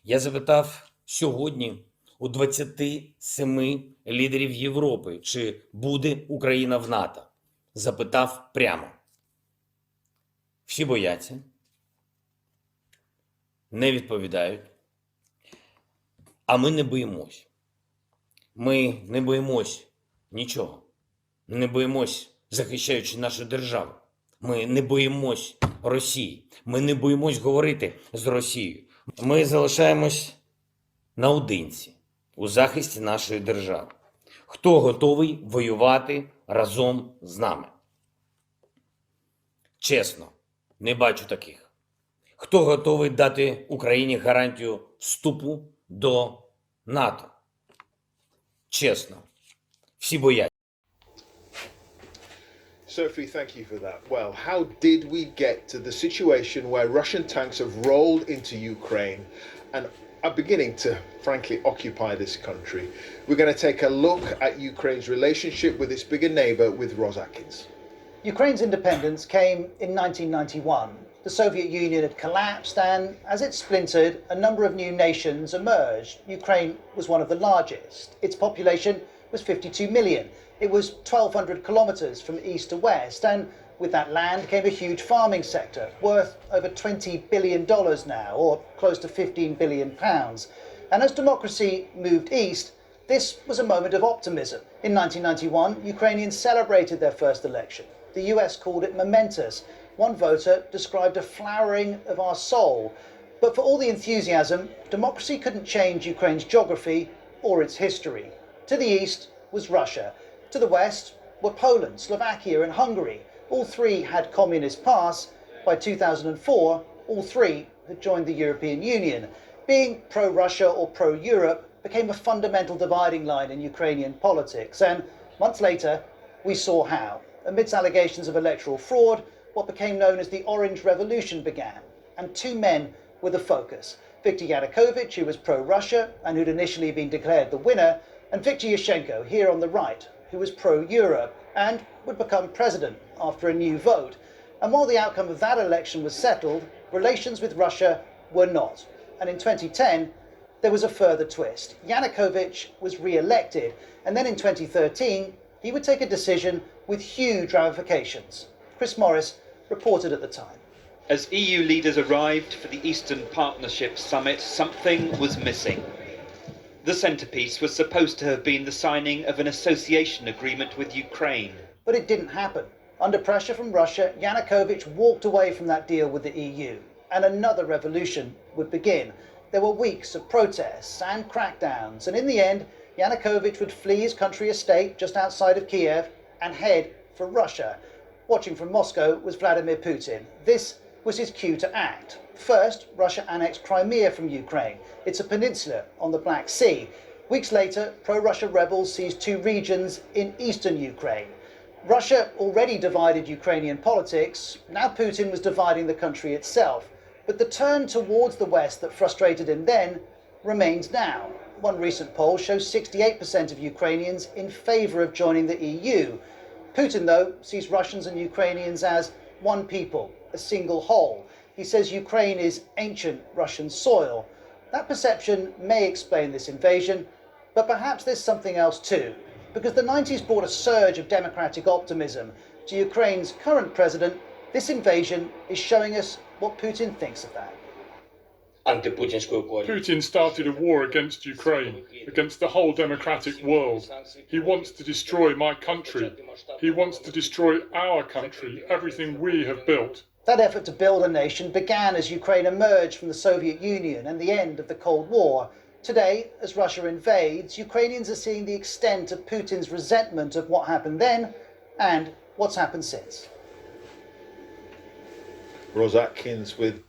Я запитав сьогодні у 27 лідерів Європи, чи буде Україна в НАТО. Запитав прямо. Всі бояться, не відповідають. А ми не боїмось. Ми не боїмось нічого. Не боїмось, захищаючи нашу державу. Ми не боїмось Росії. Ми не боїмось говорити з Росією. Ми залишаємось наодинці у захисті нашої держави. Хто готовий воювати разом з нами? Чесно, не бачу таких. Хто готовий дати Україні гарантію вступу до НАТО? Чесно, всі бояться. Sophie, thank you for that. Well, how did we get to the situation where Russian tanks have rolled into Ukraine and are beginning to, frankly, occupy this country? We're going to take a look at Ukraine's relationship with its bigger neighbour, with Ros Atkins. Ukraine's independence came in 1991. The Soviet Union had collapsed, and as it splintered, a number of new nations emerged. Ukraine was one of the largest. Its population was 52 million. It was 1,200 kilometres from east to west, and with that land came a huge farming sector, worth over $20 billion now, or close to £15 billion. And as democracy moved east, this was a moment of optimism. In 1991, Ukrainians celebrated their first election. The US called it momentous. One voter described a flowering of our soul. But for all the enthusiasm, democracy couldn't change Ukraine's geography or its history. To the east was Russia. To the west were Poland, Slovakia and Hungary. All three had communist pasts. By 2004, all three had joined the European Union. Being pro-Russia or pro-Europe became a fundamental dividing line in Ukrainian politics. And months later, we saw how. Amidst allegations of electoral fraud, what became known as the Orange Revolution began. And two men were the focus. Viktor Yanukovych, who was pro-Russia and who'd initially been declared the winner, and Viktor Yushchenko, here on the right, who was pro-Europe and would become president after a new vote. And while the outcome of that election was settled, relations with Russia were not. And in 2010, there was a further twist. Yanukovych was re-elected, and then in 2013, he would take a decision with huge ramifications. Chris Morris reported at the time. As EU leaders arrived for the Eastern Partnership Summit, something was missing. The centrepiece was supposed to have been the signing of an association agreement with Ukraine. But it didn't happen. Under pressure from Russia, Yanukovych walked away from that deal with the EU, and another revolution would begin. There were weeks of protests and crackdowns, and in the end, Yanukovych would flee his country estate just outside of Kiev and head for Russia. Watching from Moscow was Vladimir Putin. This was his cue to act. First, Russia annexed Crimea from Ukraine. It's a peninsula on the Black Sea. Weeks later, pro-Russia rebels seized two regions in eastern Ukraine. Russia already divided Ukrainian politics. Now Putin was dividing the country itself. But the turn towards the West that frustrated him then remains now. One recent poll shows 68% of Ukrainians in favour of joining the EU. Putin, though, sees Russians and Ukrainians as one people, a single whole. He says Ukraine is ancient Russian soil. That perception may explain this invasion, but perhaps there's something else too. Because the 90s brought a surge of democratic optimism. To Ukraine's current president, this invasion is showing us what Putin thinks of that. Putin started a war against Ukraine, against the whole democratic world. He wants to destroy my country. He wants to destroy our country, everything we have built. That effort to build a nation began as Ukraine emerged from the Soviet Union and the end of the Cold War. Today, as Russia invades, Ukrainians are seeing the extent of Putin's resentment of what happened then and what's happened since. Ros Atkins with